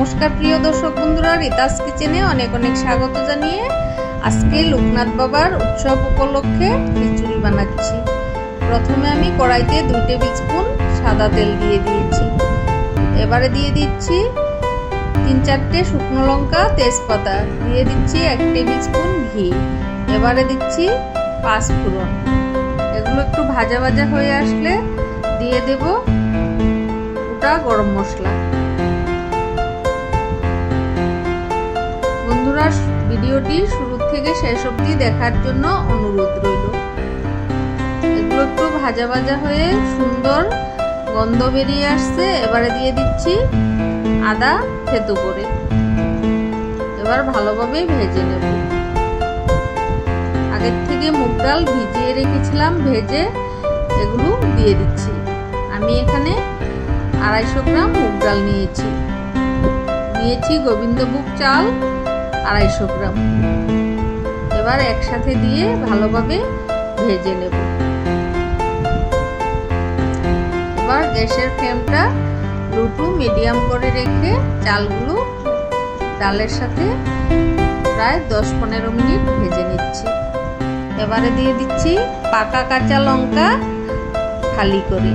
নমস্কার প্রিয় দর্শক বন্ধুরা, রিতাস কিচেনে অনেক অনেক স্বাগত জানিয়ে আজকে লোকনাথ বাবার উৎসব উপলক্ষে খিচুড়ি বানাচ্ছি। প্রথমে আমি কড়াইতে 2 টেবিল স্পুন সাদা তেল দিয়ে দিয়েছি। এবারে দিয়ে দিচ্ছি 3-4টে শুকনো লঙ্কা, তেজপাতা, দিয়ে দিচ্ছি 1 টেবিল স্পুন ঘি। এবারে দিচ্ছি 5 ফোড়ন। এগুলো একটু ভাজা ভাজা হয়ে আসলে দিয়ে দেব গোটা গরম মশলা। বন্ধুরা, ভিডিওটি শুরু থেকে শেষ অবধি দেখার জন্য অনুরোধ রইল। এগুলো একটু ভাজা ভাজা হয়ে সুন্দর গন্ধ বেরিয়ে আসছে। এবারে দিয়ে দিচ্ছি আদা থেতো করে। এবার ভালোভাবে ভেজে নেব। আগের থেকে মুগ ডাল ভিজিয়ে রেখেছিলাম, ভেজে এগুলো দিয়ে দিচ্ছি। আমি এখানে 250 গ্রাম মুগ ডাল নিয়েছি। গোবিন্দভোগ চাল 250 গ্রাম। এবার একসাথে দিয়ে ভালোভাবে ভেজে নেব। এবার গ্যাসের ফ্লেমটা লো টু মিডিয়াম করে রেখে চালগুলো ডালের সাথে প্রায় 10-15 মিনিট ভেজে নিচ্ছি। এবারে দিয়ে দিচ্ছি পাকা কাঁচা লঙ্কা ফালি করে।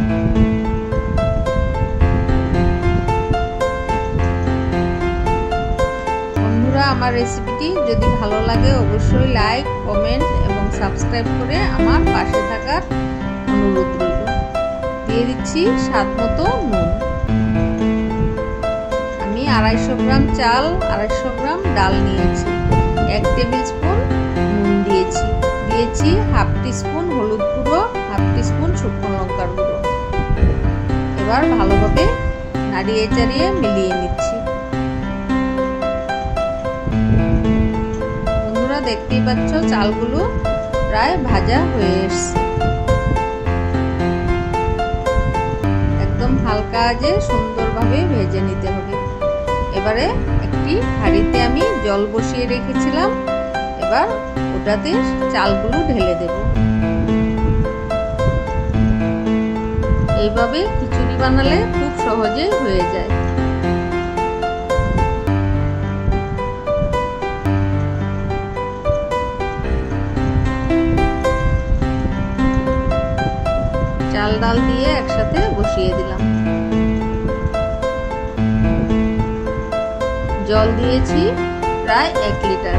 আমার রেসিপিটি যদি ভালো লাগে অবশ্যই লাইক, কমেন্ট এবং সাবস্ক্রাইব করে আমার পাশে থাকার অনুরোধ রইল। দিয়ে দিচ্ছি স্বাদ মতো নুন। আমি 250 গ্রাম চাল, 250 গ্রাম ডাল নিয়েছি। 1 টেবিল স্পুন নুন দিয়েছি। দিয়েছি 1/2 টিস্পুন হলুদ গুঁড়ো, 1/2 টিস্পুন শুকনো লঙ্কার গুঁড়ো। এবার ভালোভাবে নাড়িয়ে চাড়িয়ে মিলিয়ে নিচ্ছি। দেখতেই পাচ্ছ চালগুলো প্রায় ভাজা হয়ে এসছে। একদম হালকা আঁচে সুন্দরভাবে ভেজে নিতে হবে। এবারে একটি হাঁড়িতে আমি জল বসিয়ে রেখেছিলাম। এবার ওটাতে চালগুলো ঢেলে দেব। এইভাবে খিচুড়ি বানালে খুব সহজে হয়ে যায়। চাল ডাল দিয়ে একসাথে বসিয়ে দিলাম। জল দিয়েছি প্রায় 1 লিটার।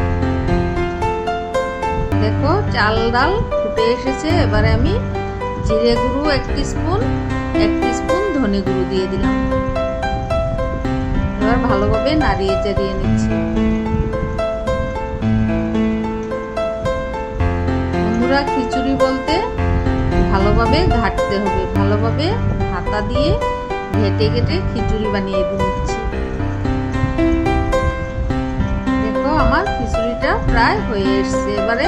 দেখো চাল ডাল ফুটে এসেছে। এবারে আমি জিরে গুঁড়ো 1 টিস্পুন, 1 টিস্পুন ধনে গুঁড়ো দিয়ে দিলাম। এবার ভালোভাবে নাড়িয়ে চাড়িয়ে নিচ্ছি। বন্ধুরা, খিচুড়ি বলতে ভালোভাবে ঘাটতে হবে। ভালোভাবে হাতা দিয়ে ঘেটে ঘেটে খিচুড়ি বানিয়ে দিচ্ছি। দেখো আমার খিচুড়িটা প্রায় হয়ে এসছে। এবারে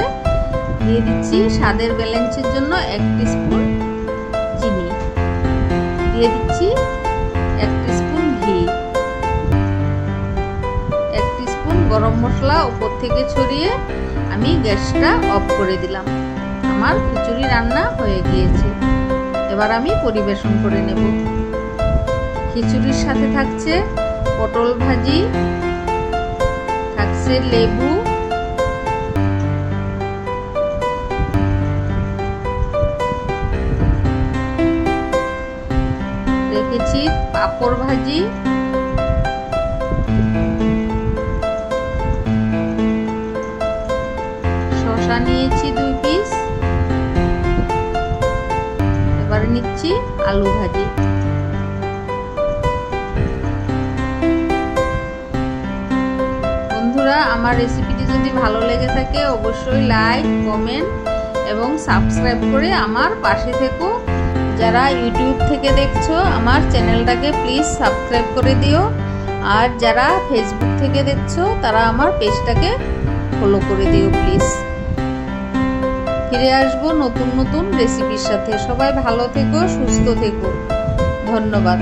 দিয়ে দিচ্ছি স্বাদের ব্যালেন্সের জন্য 1 টিস্পুন চিনি। দিয়ে দিচ্ছি 1 টিস্পুন ঘি। 1 টিস্পুন গরম মশলা উপর থেকে ছড়িয়ে আমি গ্যাসটা অফ করে দিলাম। আমার খিচুড়ি রান্না হয়ে গিয়েছে। এবার আমি পরিবেশন করে নেব। খিচুড়ির সাথে থাকছে পটল ভাজি, থাকছে লেবু, রেখেছি পাঁপড় ভাজি, শসা নিয়েছি 2 পিস। এবারে নিচ্ছি আলু ভাজি। বন্ধুরা, আমার রেসিপিটি যদি ভালো লেগে থাকে অবশ্যই লাইক, কমেন্ট এবং সাবস্ক্রাইব করে আমার পাশে থেকো। যারা ইউটিউব থেকে দেখছো আমার চ্যানেলটাকে প্লিজ সাবস্ক্রাইব করে দিও। আর যারা ফেসবুক থেকে দেখছো তারা আমার পেজটাকে ফলো করে দিও প্লিজ। ফিরে আসবো নতুন নতুন রেসিপির সাথে। সবাই ভালো থেকো, সুস্থ থেকো। ধন্যবাদ।